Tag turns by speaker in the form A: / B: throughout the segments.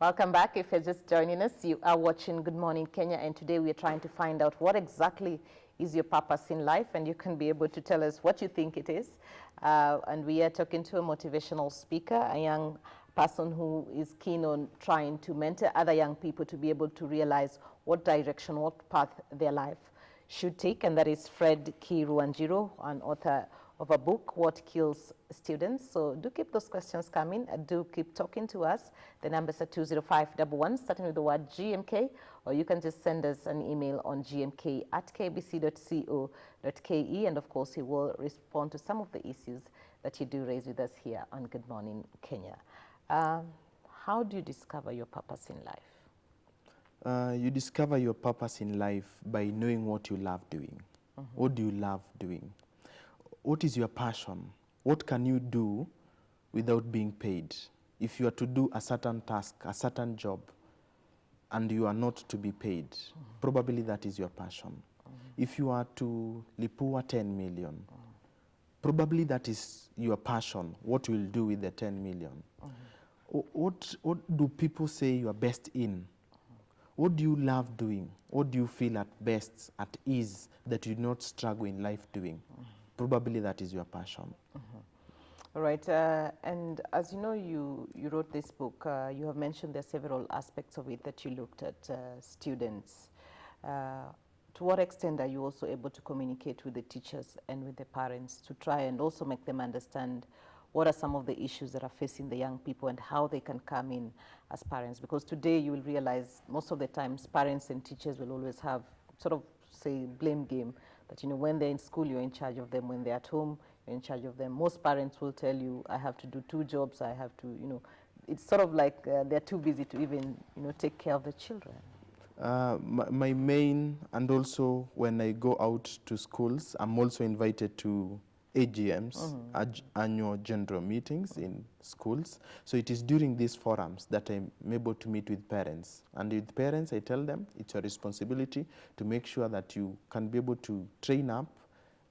A: Welcome back. If you're just joining us, you are watching Good Morning Kenya, and today we are trying to find out what exactly is your purpose in life, and you can be able to tell us what you think it is. And we are talking to a motivational speaker, a young person who is keen on trying to mentor other young people to be able to realize what direction, what path their life should take, and that is Fred Kiruanjiro, an author of a book, What Kills Students. So do keep those questions coming. Do keep talking to us. The numbers are 20511, starting with the word GMK, or you can just send us an email on gmk@kbc.co.ke, and of course he will respond to some of the issues that you do raise with us here on Good Morning Kenya. How do you discover your purpose in life?
B: You discover your purpose in life by knowing what you love doing. What do you love doing? What is your passion? What can you do without being paid? If you are to do a certain task, a certain job, and you are not to be paid, probably that is your passion. If you are to lipua 10 million, probably that is your passion. What you will do with the 10 million? What do people say you are best in? What do you love doing? What do you feel at best, at ease, that you do not struggle in life doing? Probably that is your passion.
A: All right, and as you know, you wrote this book. You have mentioned there are several aspects of it that you looked at, students. To what extent are you also able to communicate with the teachers and with the parents to try and also make them understand what are some of the issues that are facing the young people and how they can come in as parents? Because today you will realize most of the times parents and teachers will always have sort of, say, blame game, that, you know, when they're in school, you're in charge of them. When they're at home, you're in charge of them. Most parents will tell you, I have to do 2 jobs, I have to, you know, it's sort of like they're too busy to even, you know, take care of the children.
B: My main, and also when I go out to schools, I'm also invited to AGMs, annual general meetings in schools. So it is during these forums that I'm able to meet with parents. And with parents, I tell them it's your responsibility to make sure that you can be able to train up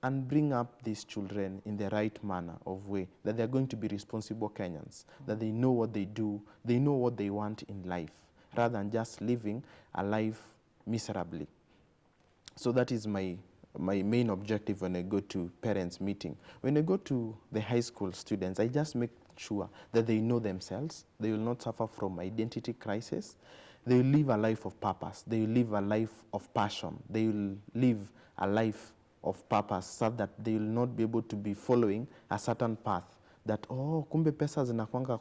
B: and bring up these children in the right manner of way, that they're going to be responsible Kenyans, that they know what they do, they know what they want in life, rather than just living a life miserably. So that is my main objective when I go to parents' meeting. When I go to the high school students, I just make sure that they know themselves, they will not suffer from identity crisis, they will live a life of purpose, they will live a life of passion, they will live a life of purpose, so that they will not be able to be following a certain path that, oh, kumbe pesa zinakwanga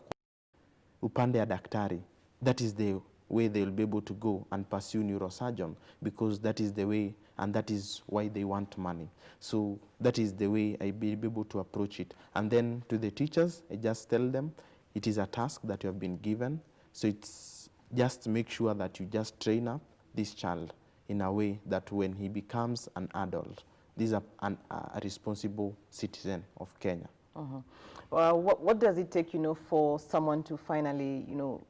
B: upande ya daktari. That is the way they will be able to go and pursue neurosurgeon, because that is the way, and that is why they want money. So that is the way I be able to approach it. And then to the teachers, I just tell them it is a task that you have been given. So it's just to make sure that you just train up this child in a way that when he becomes an adult, this is a responsible citizen of Kenya.
A: Well, what does it take, you know, for someone to finally, you know,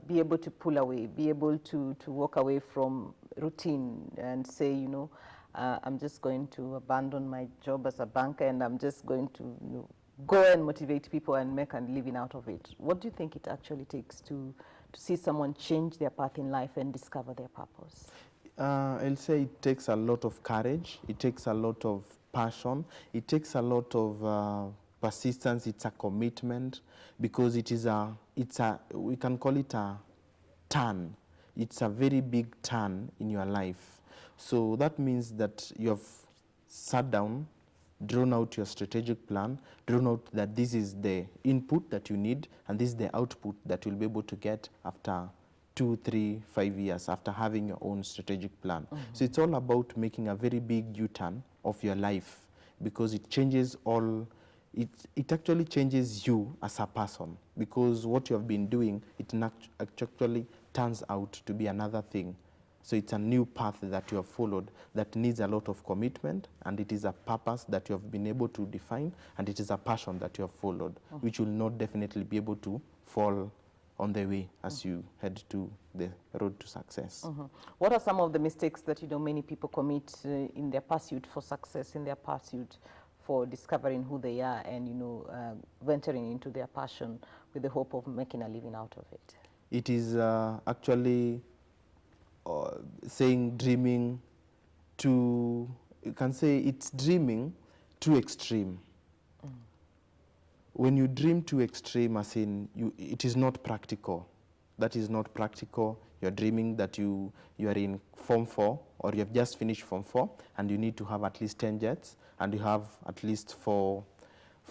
A: be able to pull away, be able to walk away from routine and say, you know, I'm just going to abandon my job as a banker and I'm just going to, you know, go and motivate people and make a living out of it? What do you think it actually takes to see someone change their path in life and discover their purpose?
B: I'll say it takes a lot of courage, it takes a lot of passion, it takes a lot of persistence, it's a commitment, because it is we can call it a turn. It's a very big turn in your life. So that means that you have sat down, drawn out your strategic plan, drawn out that this is the input that you need, and this is the output that you'll be able to get after 2, 3, 5 years, after having your own strategic plan. So it's all about making a very big U-turn of your life, because it changes all. It actually changes you as a person, because what you have been doing, it actually turns out to be another thing. So it's a new path that you have followed that needs a lot of commitment, and it is a purpose that you have been able to define, and it is a passion that you have followed, which will not definitely be able to fall on the way as you head to the road to success.
A: What are some of the mistakes that, you know, many people commit in their pursuit for success, in their pursuit for discovering who they are and, you know, venturing into their passion with the hope of making a living out of it?
B: it is actually saying dreaming to, you can say it's dreaming too extreme. When you dream too extreme, as in it is not practical. That is not practical. You're dreaming that you are in Form 4, or you have just finished Form 4, and you need to have at least 10 jets, and you have at least four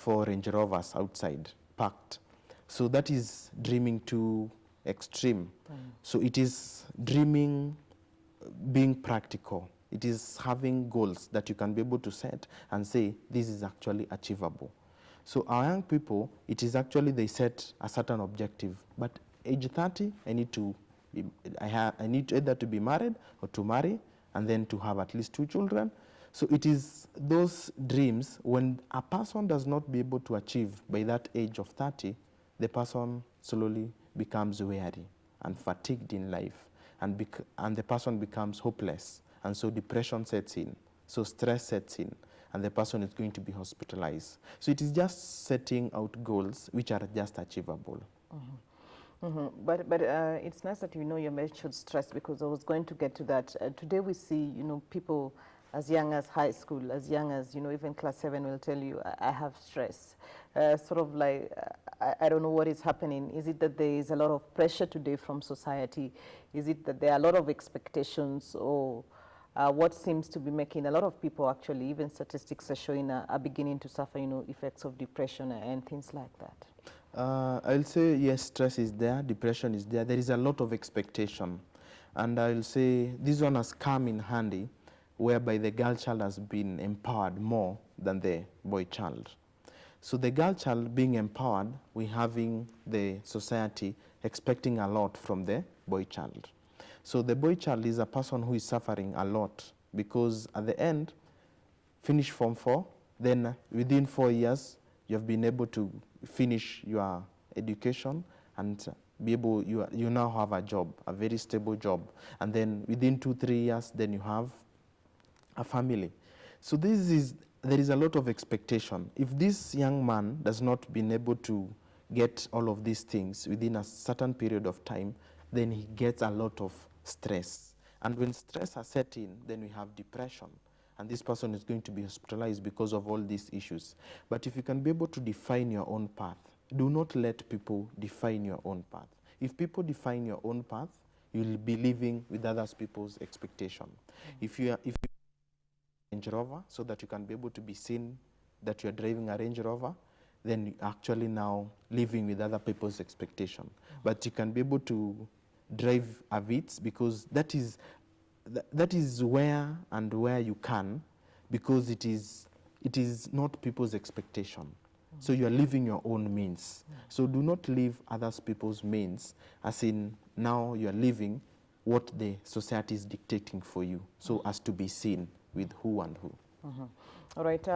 B: Range Rovers outside, parked. So that is dreaming too extreme. So it is dreaming being practical. It is having goals that you can be able to set and say, this is actually achievable. So our young people, it is actually they set a certain objective, but age 30, I need either to be married or to marry, and then to have at least 2 children. So it is those dreams, when a person does not be able to achieve by that age of 30, the person slowly becomes weary and fatigued in life, and the person becomes hopeless, and so depression sets in, so stress sets in, and the person is going to be hospitalized. So it is just setting out goals which are just achievable.
A: But it's nice that you mentioned stress, because I was going to get to that. Today we see people as young as high school, as young as even class 7 will tell you, I have stress. Sort of like, I don't know what is happening. Is it that there is a lot of pressure today from society? Is it that there are a lot of expectations, or what seems to be making a lot of people, actually, even statistics are showing, are beginning to suffer effects of depression and things like that?
B: I'll say yes, stress is there, depression is there. There is a lot of expectation. And I'll say this one has come in handy, whereby the girl child has been empowered more than the boy child. So the girl child being empowered, we're having the society expecting a lot from the boy child. So the boy child is a person who is suffering a lot, because at the end, finish Form 4, then within 4 years, you have been able to finish your education and you now have a job, a very stable job. And then within 2-3 years, then you have a family. So there is a lot of expectation. If this young man does not been able to get all of these things within a certain period of time, then he gets a lot of stress. And when stress has set in, then we have depression. And this person is going to be hospitalized because of all these issues. But if you can be able to define your own path, do not let people define your own path. If people define your own path, you'll be living with other people's expectation. If you Range Rover, so that you can be able to be seen that you're driving a Range Rover, then you're actually now living with other people's expectation. But you can be able to drive a Vitz, because that is where you can, because it is not people's expectation. So you are living your own means. So do not live other people's means, as in now you are living what the society is dictating for you, so as to be seen with who and who.
A: All right.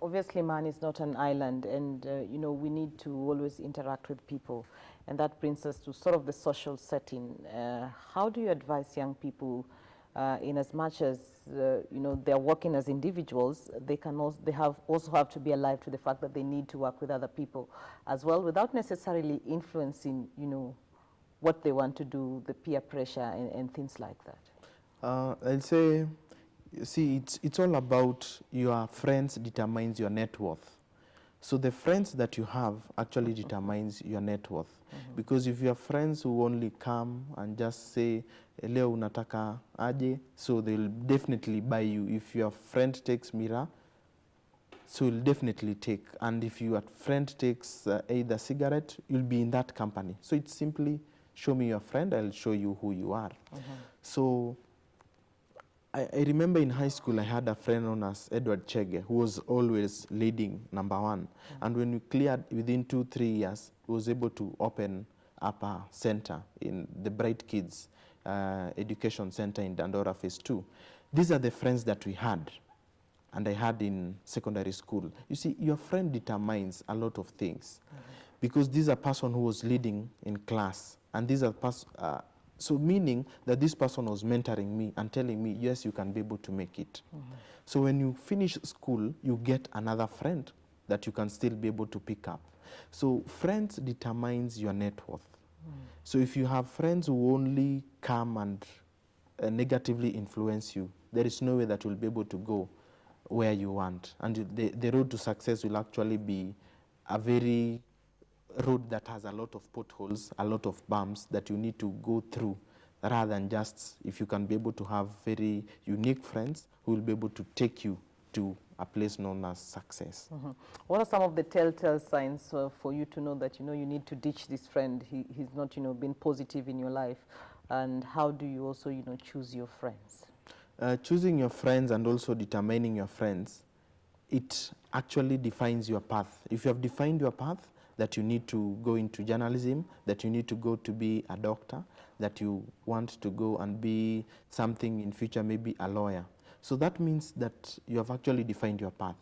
A: Obviously, man is not an island, and we need to always interact with people, and that brings us to sort of the social setting. How do you advise young people, in as much as they're working as individuals, they also have to be alive to the fact that they need to work with other people as well, without necessarily influencing what they want to do, the peer pressure and things like that?
B: I'll say, see, it's all about your friends determines your net worth. So the friends that you have actually determines your net worth. Because if you have friends who only come and just say, leo unataka aje, so they'll definitely buy you. If your friend takes Mira, so you'll definitely take. And if your friend takes either cigarette, you'll be in that company. So it's simply, show me your friend, I'll show you who you are. So I remember in high school I had a friend known as Edward Chege, who was always leading #1. And when we cleared within 2-3 years, he was able to open up a center in the Bright Kids Education Center in Dandora Phase 2. These are the friends that we had, and I had in secondary school. You see, your friend determines a lot of things, because this is a person who was leading in class, and these are so meaning that this person was mentoring me and telling me, yes, you can be able to make it. So when you finish school, you get another friend that you can still be able to pick up. So friends determines your net worth. So if you have friends who only come and negatively influence you, there is no way that you'll be able to go where you want. And the road to success will actually be a very road that has a lot of potholes, a lot of bumps that you need to go through, rather than just, if you can be able to have very unique friends who will be able to take you to a place known as success.
A: What are some of the telltale signs for you to know that, you need to ditch this friend? He's not, been positive in your life. And how do you also, choose your friends?
B: Choosing your friends and also determining your friends, it actually defines your path. If you have defined your path, that you need to go into journalism, that you need to go to be a doctor, that you want to go and be something in future, maybe a lawyer. So that means that you have actually defined your path.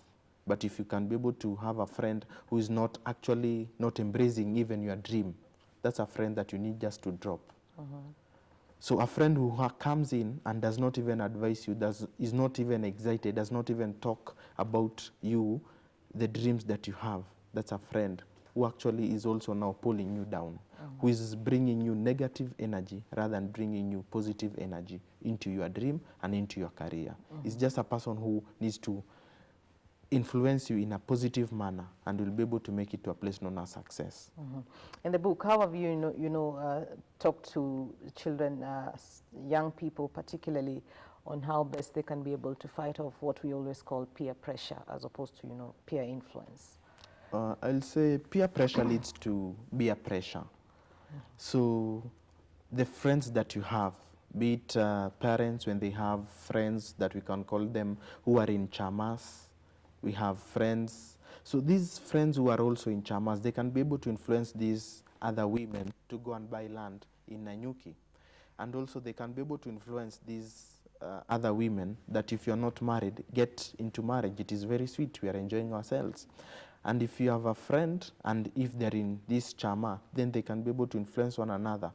B: But if you can be able to have a friend who is not actually not embracing even your dream, that's a friend that you need just to drop. So a friend who comes in and does not even advise you, is not even excited, does not even talk about you, the dreams that you have, that's a friend who actually is also now pulling you down, who is bringing you negative energy rather than bringing you positive energy into your dream and into your career. It's just a person who needs to influence you in a positive manner and will be able to make it to a place known as success.
A: In the book, how have you, talked to children, young people particularly, on how best they can be able to fight off what we always call peer pressure as opposed to, peer influence?
B: I'll say peer pressure leads to peer pressure. So the friends that you have, be it parents when they have friends that we can call them who are in chamas, we have friends. So these friends who are also in chamas, they can be able to influence these other women to go and buy land in Nanyuki. And also they can be able to influence these other women that if you're not married, get into marriage. It is very sweet. We are enjoying ourselves. And if you have a friend, and if they're in this chama, then they can be able to influence one another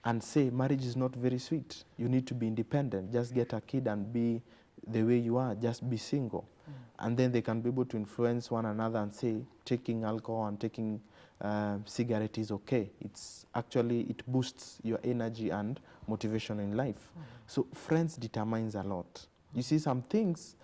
B: and say, marriage is not very sweet. You need to be independent. Just get a kid and be the way you are. Just be single. And then they can be able to influence one another and say, taking alcohol and taking cigarette is okay. It's actually, it boosts your energy and motivation in life. So friends determines a lot. You see, some things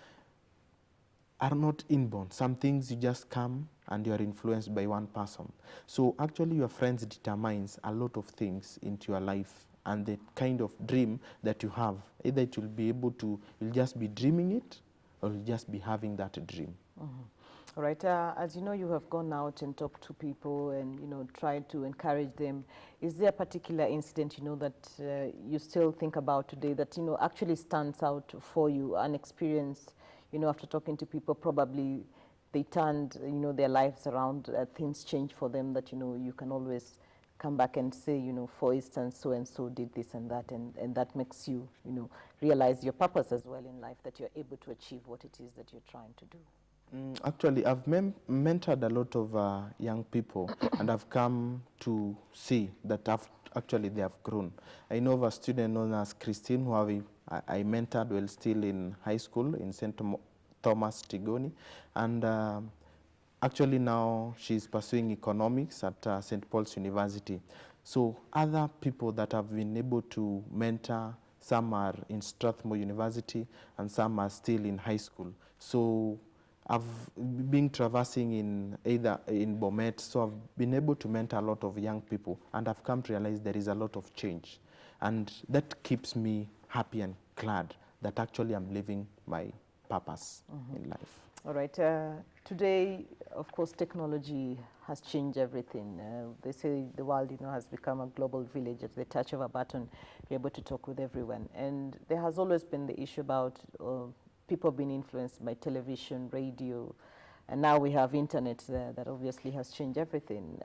B: are not inborn. Some things you just come and you are influenced by one person. So actually your friends determines a lot of things into your life and the kind of dream that you have. Either it will be able to, you'll just be dreaming it or you'll just be having that dream.
A: All right. As you know, you have gone out and talked to people and, tried to encourage them. Is there a particular incident, that you still think about today that, actually stands out for you, an experience, after talking to people, probably they turned, their lives around, things changed for them that, you can always come back and say, for instance, so-and-so did this and that, and that makes you, realize your purpose as well in life, that you're able to achieve what it is that you're trying to do.
B: Actually, I've mentored a lot of young people and I've come to see that actually they have grown. I know of a student known as Christine who I mentored while still in high school in St. Thomas Tigoni, and actually now she's pursuing economics at St. Paul's University. So other people that have been able to mentor, some are in Strathmore University and some are still in high school. So I've been traversing in either in Bomet, so I've been able to mentor a lot of young people, and I've come to realize there is a lot of change. And that keeps me happy and glad that actually I'm living my purpose in life.
A: All right. Today, of course, technology has changed everything. They say the world, has become a global village. At the touch of a button, you're able to talk with everyone. And there has always been the issue about people being influenced by television, radio, and now we have internet that obviously has changed everything.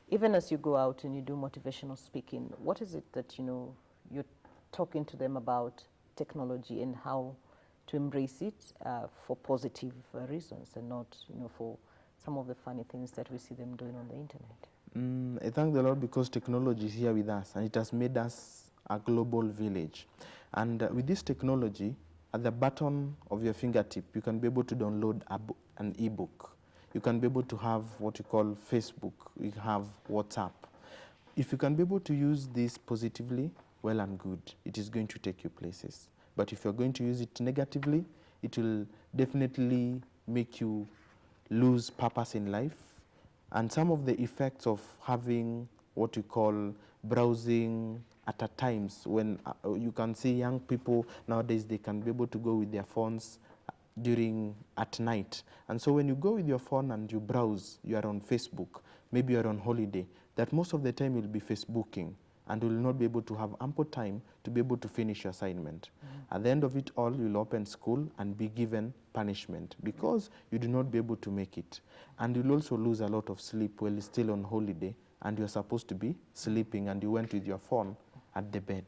A: Even as you go out and you do motivational speaking, what is it that you're talking to them about technology and how to embrace it for positive reasons and not for some of the funny things that we see them doing on the internet?
B: I thank the Lord because technology is here with us and it has made us a global village. And with this technology, at the button of your fingertip, you can be able to download an ebook. You can be able to have what you call Facebook. You have WhatsApp. if you can be able to use this positively, well and good, it is going to take you places. But if you're going to use it negatively, it will definitely make you lose purpose in life. And some of the effects of having what we call browsing at times, when you can see young people nowadays, they can be able to go with their phones at night. And so when you go with your phone and you browse, you are on Facebook, maybe you are on holiday, that most of the time you'll be Facebooking and will not be able to have ample time to be able to finish your assignment. At the end of it all, you'll open school and be given punishment because you do not be able to make it. And you'll also lose a lot of sleep while you're still on holiday and you're supposed to be sleeping and you went with your phone at the bed.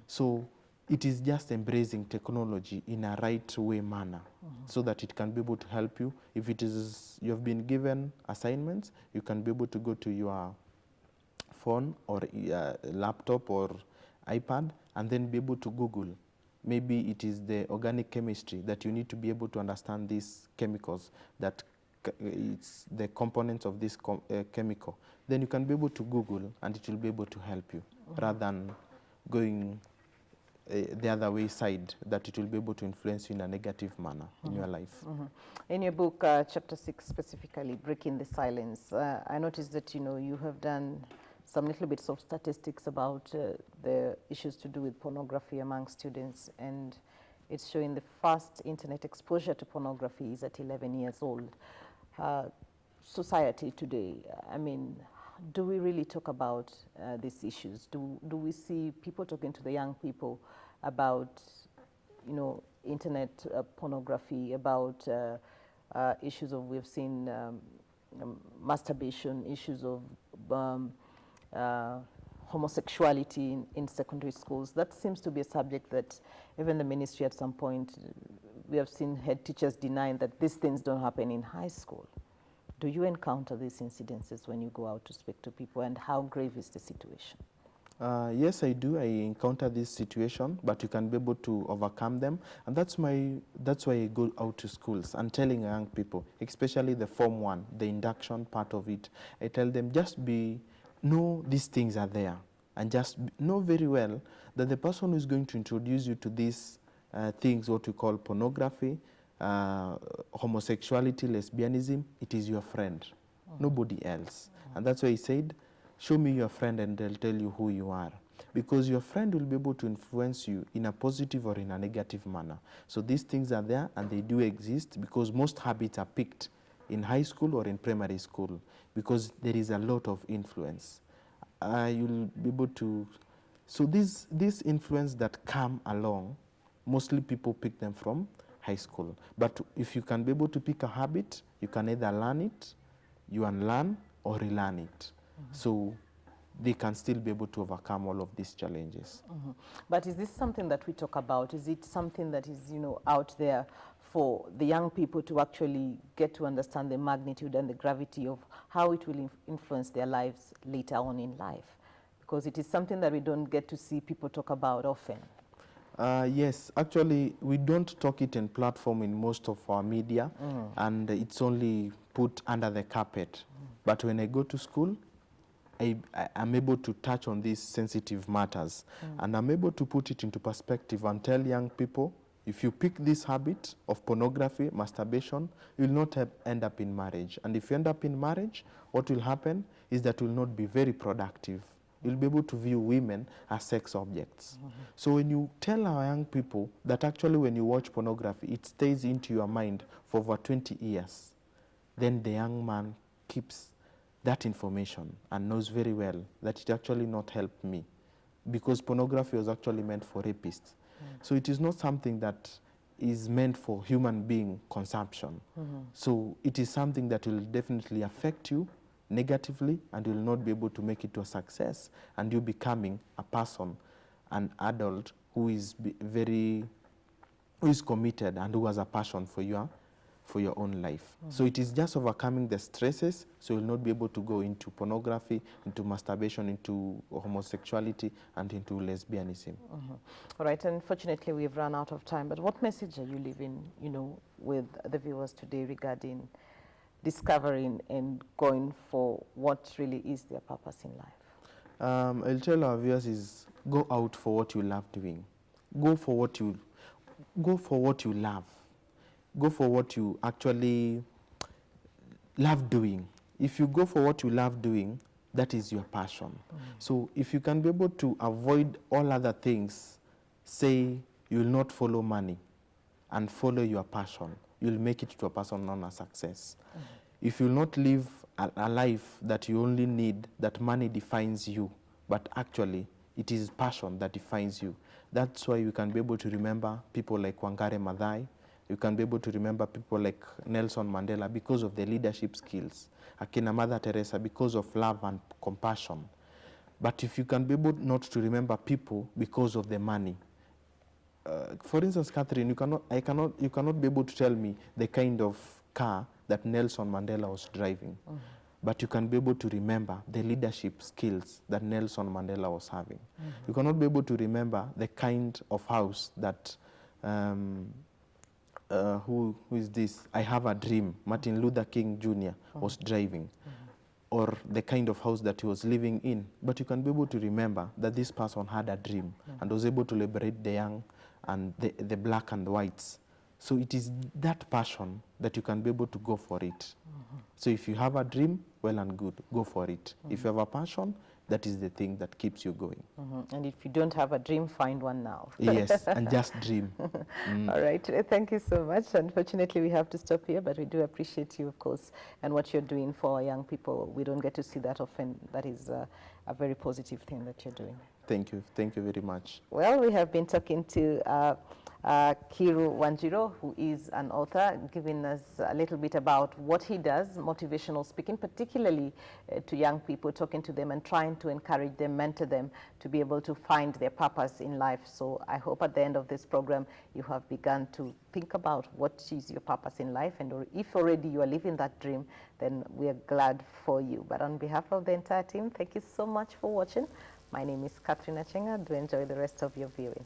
B: So it is just embracing technology in a right way manner so that it can be able to help you. If it is you've been given assignments, you can be able to go to your phone or laptop or iPad and then be able to Google. Maybe it is the organic chemistry that you need to be able to understand these chemicals, that it's the components of this chemical. Then you can be able to Google and it will be able to help you rather than going the other way side, that it will be able to influence you in a negative manner in your life.
A: In your book, chapter 6 specifically, Breaking the Silence, I noticed that you have done some little bits of statistics about the issues to do with pornography among students, and it's showing the first internet exposure to pornography is at 11 years old. Society today, I mean, do we really talk about these issues? Do we see people talking to the young people about, internet pornography, about issues of, we've seen masturbation, issues of homosexuality in secondary schools? That seems to be a subject that even the ministry at some point, we have seen head teachers denying that these things don't happen in high school. Do you encounter these incidences when you go out to speak to people, and how grave is the situation?
B: Yes, I do. I encounter this situation, but you can be able to overcome them. And that's why I go out to schools and telling young people, especially the Form 1, the induction part of it. I tell them, know these things are there, and just know very well that the person who is going to introduce you to these things, what we call pornography, homosexuality, lesbianism, it is your friend, nobody else. And that's why he said, show me your friend and they'll tell you who you are. Because your friend will be able to influence you in a positive or in a negative manner. So these things are there and they do exist, because most habits are picked in high school or in primary school, because there is a lot of influence. You'll be able to, so this influence that come along, mostly people pick them from high school. But if you can be able to pick a habit, you can either learn it, you unlearn, or relearn it. So they can still be able to overcome all of these challenges.
A: But is this something that we talk about? Is it something that is, out there for the young people to actually get to understand the magnitude and the gravity of how it will influence their lives later on in life? Because it is something that we don't get to see people talk about often.
B: Yes, actually, we don't talk it in platform in most of our media, and it's only put under the carpet. But when I go to school, I'm able to touch on these sensitive matters, and I'm able to put it into perspective and tell young people, if you pick this habit of pornography, masturbation, you will not end up in marriage. And if you end up in marriage, what will happen is that you will not be very productive. You'll be able to view women as sex objects. So when you tell our young people that actually when you watch pornography, it stays into your mind for over 20 years, then the young man keeps that information and knows very well that it actually not helped me, because pornography was actually meant for rapists. So it is not something that is meant for human being consumption. So it is something that will definitely affect you negatively, and you will not be able to make it to a success, and you becoming a person, an adult who is committed and who has a passion for your own life. So it is just overcoming the stresses, so you'll not be able to go into pornography, into masturbation, into homosexuality, and into lesbianism.
A: All right, unfortunately we've run out of time, but what message are you leaving, with the viewers today regarding discovering and going for what really is their purpose in life?
B: I'll tell our viewers is go out for what you love doing. Go for what you love. Go for what you actually love doing. If you go for what you love doing, that is your passion. So if you can be able to avoid all other things, say you will not follow money and follow your passion, you'll make it to a person known as success. If you'll not live a life that you only need, that money defines you, but actually it is passion that defines you. That's why you can be able to remember people like Wangari Maathai. You can be able to remember people like Nelson Mandela because of their leadership skills. Akina Mother Teresa because of love and compassion. But if you can be able not to remember people because of the money. For instance, Catherine, you cannot be able to tell me the kind of car that Nelson Mandela was driving. But you can be able to remember the leadership skills that Nelson Mandela was having. You cannot be able to remember the kind of house that who is this? I Have a Dream, Martin Luther King Jr. was driving, or the kind of house that he was living in. But you can be able to remember that this person had a dream and was able to liberate the young and the black and the whites. So it is that passion that you can be able to go for it. So if you have a dream, well and good, go for it. If you have a passion, that is the thing that keeps you going.
A: And if you don't have a dream, find one now.
B: Yes, and just dream.
A: All right, thank you so much. Unfortunately, we have to stop here, but we do appreciate you, of course, and what you're doing for our young people. We don't get to see that often. That is a very positive thing that you're doing.
B: Thank you very much.
A: Well, we have been talking to Kiru Wanjiro, who is an author, giving us a little bit about what he does, motivational speaking, particularly to young people, talking to them and trying to encourage them, mentor them to be able to find their purpose in life. So I hope at the end of this program, you have begun to think about what is your purpose in life. And if already you are living that dream, then we are glad for you. But on behalf of the entire team, thank you so much for watching. My name is Catherine Achenga. Do enjoy the rest of your viewing.